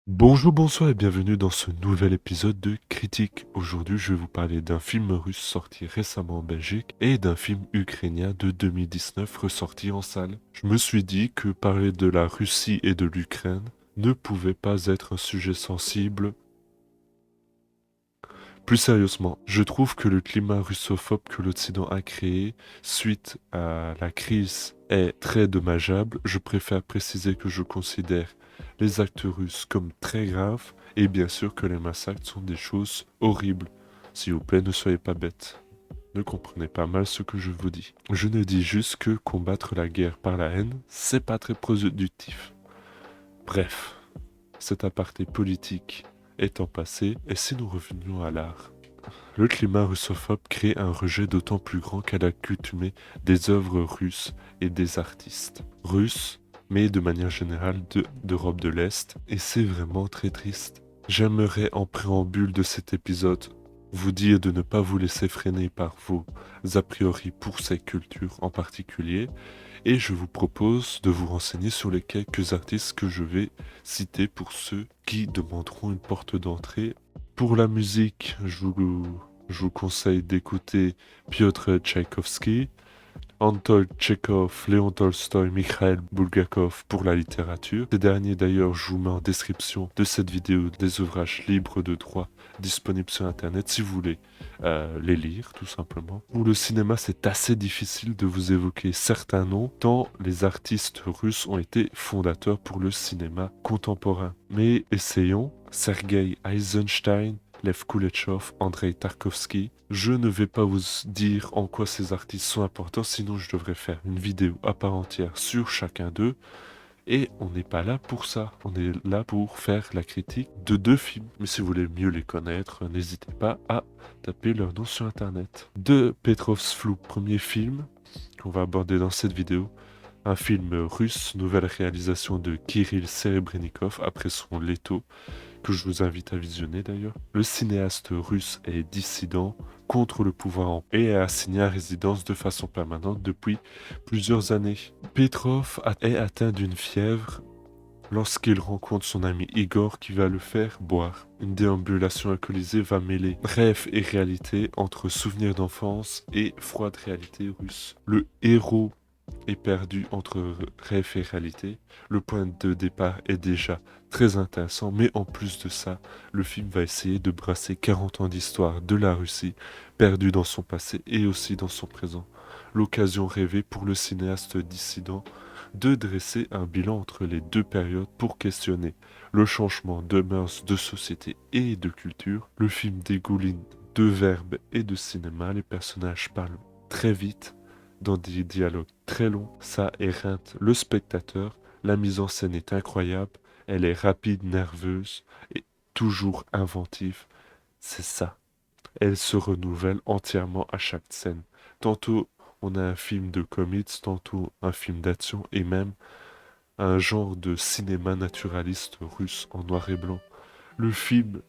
Bonjour, bonsoir et bienvenue dans ce nouvel épisode de Critique. Aujourd'hui, je vais vous parler d'un film russe sorti récemment en Belgique et d'un film ukrainien de 2019 ressorti en salle. Je me suis dit que parler de la Russie et de l'Ukraine ne pouvait pas être un sujet sensible. Plus sérieusement, je trouve que le climat russophobe que l'Occident a créé suite à la crise est très dommageable. Je préfère préciser que je considère les actes russes comme très graves et bien sûr que les massacres sont des choses horribles. S'il vous plaît, ne soyez pas bêtes. Ne comprenez pas mal ce que je vous dis. Je ne dis juste que combattre la guerre par la haine, c'est pas très productif. Bref, cet aparté politique étant passé, et si nous revenions à l'art? Le climat russophobe crée un rejet d'autant plus grand qu'à l'accoutumée des œuvres russes et des artistes russes, mais de manière générale d'Europe de l'Est, et c'est vraiment très triste. J'aimerais en préambule de cet épisode vous dire de ne pas vous laisser freiner par vos a priori pour ces cultures en particulier, et je vous propose de vous renseigner sur les quelques artistes que je vais citer pour ceux qui demanderont une porte d'entrée. Pour la musique, je vous conseille d'écouter Piotr Tchaïkovski, Anatole Tchekhov, Léon Tolstoï, Mikhail Bulgakov pour la littérature. Ces derniers d'ailleurs, je vous mets en description de cette vidéo des ouvrages libres de droit disponibles sur internet si vous voulez les lire tout simplement. Pour le cinéma, c'est assez difficile de vous évoquer certains noms tant les artistes russes ont été fondateurs pour le cinéma contemporain. Mais essayons. Sergei Eisenstein, Lev Kuleshov, Andrei Tarkovsky. Je ne vais pas vous dire en quoi ces artistes sont importants, sinon je devrais faire une vidéo à part entière sur chacun d'eux. Et on n'est pas là pour ça. On est là pour faire la critique de deux films. Mais si vous voulez mieux les connaître, n'hésitez pas à taper leur nom sur internet. De Petrov's Flou, premier film qu'on va aborder dans cette vidéo. Un film russe, nouvelle réalisation de Kirill Serebrennikov après son Leto, que je vous invite à visionner d'ailleurs. Le cinéaste russe est dissident contre le pouvoir et est assigné à résidence de façon permanente depuis plusieurs années. Petrov est atteint d'une fièvre lorsqu'il rencontre son ami Igor qui va le faire boire. Une déambulation alcoolisée va mêler rêve et réalité entre souvenirs d'enfance et froide réalité russe. Le héros est perdu entre rêve et réalité. Le point de départ est déjà très intéressant, mais en plus de ça, le film va essayer de brasser 40 ans d'histoire de la Russie, perdue dans son passé et aussi dans son présent. L'occasion rêvée pour le cinéaste dissident de dresser un bilan entre les deux périodes pour questionner le changement de mœurs, de société et de culture. Le film dégouline de verbes et de cinéma, les personnages parlent très vite, dans des dialogues très longs, ça éreinte le spectateur, la mise en scène est incroyable, elle est rapide, nerveuse et toujours inventive, c'est ça. Elle se renouvelle entièrement à chaque scène. Tantôt on a un film de comics, tantôt un film d'action et même un genre de cinéma naturaliste russe en noir et blanc. Le film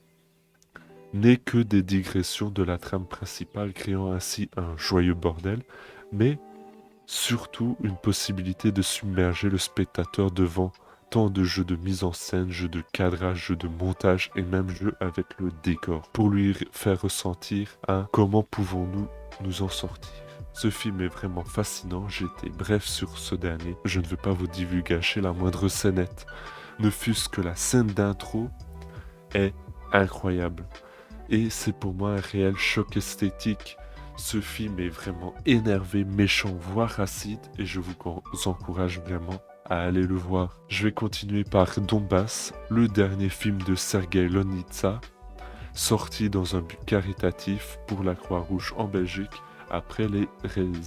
n'est que des digressions de la trame principale, créant ainsi un joyeux bordel, mais surtout une possibilité de submerger le spectateur devant tant de jeux de mise en scène, jeux de cadrage, jeux de montage et même jeux avec le décor, pour lui faire ressentir un comment pouvons-nous nous en sortir. Ce film est vraiment fascinant, j'ai été bref sur ce dernier, je ne veux pas vous divulgacher la moindre scénette, ne fût-ce que la scène d'intro est incroyable. Et c'est pour moi un réel choc esthétique. Ce film est vraiment énervé, méchant, voire acide, et je vous encourage vraiment à aller le voir. Je vais continuer par Donbass, le dernier film de Sergei Lonitsa, sorti dans un but caritatif pour la Croix-Rouge en Belgique après les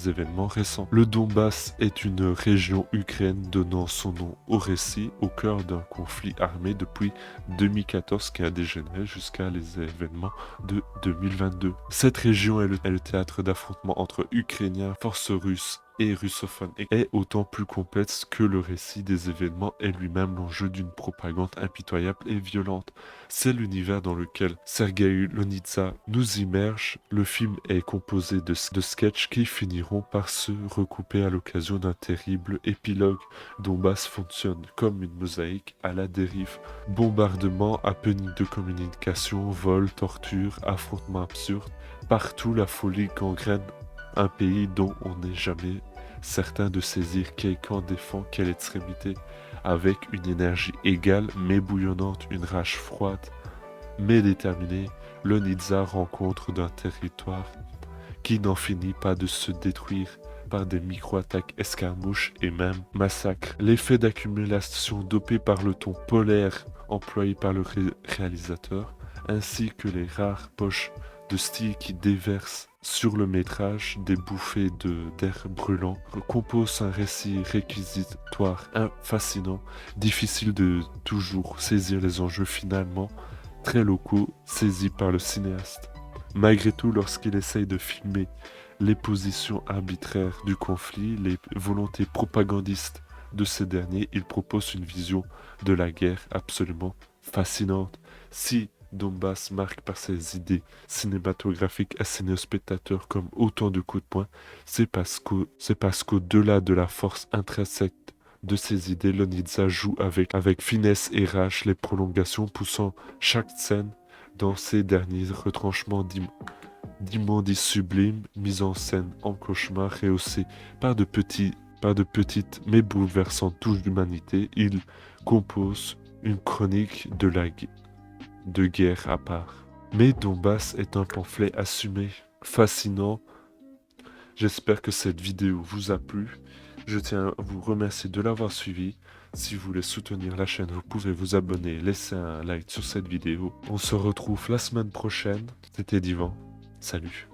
événements récents. Le Donbass est une région ukrainienne donnant son nom au récit au cœur d'un conflit armé depuis 2014 qui a dégénéré jusqu'à les événements de 2022. Cette région est le théâtre d'affrontements entre Ukrainiens, forces russes et russophone est autant plus complexe que le récit des événements est lui-même l'enjeu d'une propagande impitoyable et violente. C'est l'univers dans lequel Sergueï Lonitsa nous immerge. Le film est composé de sketchs qui finiront par se recouper à l'occasion d'un terrible épilogue. Donbass fonctionne comme une mosaïque à la dérive. Bombardements, happenings de communication, vols, tortures, affrontements absurdes. Partout, la folie gangrène un pays dont on n'est jamais certain de saisir quel camp défend quelle extrémité, avec une énergie égale mais bouillonnante, une rage froide mais déterminée. Le Nizza rencontre d'un territoire qui n'en finit pas de se détruire par des micro-attaques, escarmouches et même massacres. L'effet d'accumulation dopé par le ton polaire employé par le réalisateur, ainsi que les rares poches de style qui déversent sur le métrage des bouffées d'air brûlant, compose un récit réquisitoire fascinant, difficile de toujours saisir les enjeux finalement très locaux saisis par le cinéaste. Malgré tout, lorsqu'il essaye de filmer les positions arbitraires du conflit, les volontés propagandistes de ces derniers, il propose une vision de la guerre absolument fascinante. Si Donbass marque par ses idées cinématographiques assénées aux spectateurs comme autant de coups de poing, c'est parce qu'au-delà de la force intrinsèque de ses idées, Lonitsa joue avec finesse et rage les prolongations, poussant chaque scène dans ses derniers retranchements d'immondices sublimes, mise en scène en cauchemar, rehaussée par de petites mais bouleversantes touches d'humanité. Il compose une chronique de guerre à part. Mais Donbass est un pamphlet assumé, fascinant. J'espère que cette vidéo vous a plu. Je tiens à vous remercier de l'avoir suivi. Si vous voulez soutenir la chaîne, vous pouvez vous abonner, laisser un like sur cette vidéo. On se retrouve la semaine prochaine. C'était Divan. Salut.